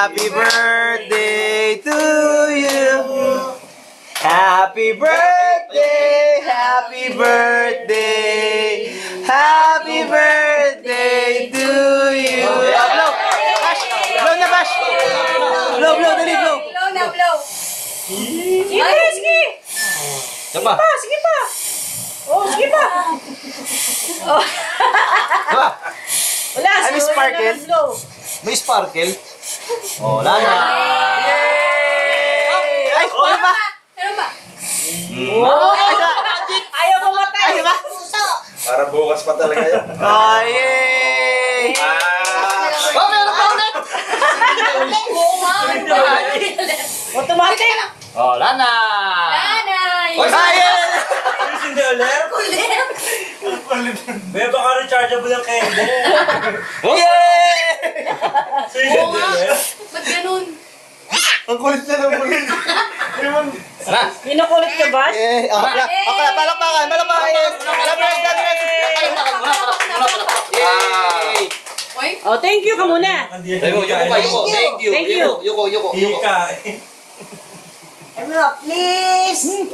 Happy birthday to you. Happy birthday, happy birthday, happy birthday to you. Blow, Bash, blow na Bash. Blow, dali blow. Blow na, blow. Sige, sige. Sige pa. Sige pa. Oh, sige pa. Oh. Wala, May sparkle. May sparkle. Oh, wala na. Yay! Ay, ano ba? Ano ba? Ayaw mamatay. Ay, ba? Para bukas pa talaga yan. Yay! Oh, meron pa ulit! Automatic. Oh, wala na. Nanay. Ayun! Hindi ulit? Kulit. May baka rechargeable yung kende. Yay! Oo nga. Ba't ganun? Ang kulit na ng kulit. Kinukulit ka ba? Yay! Okay, palakpakan. Yay! Oh, thank you ka muna. Yuko. Thank you. Thank you. Yuko. Ika. Please!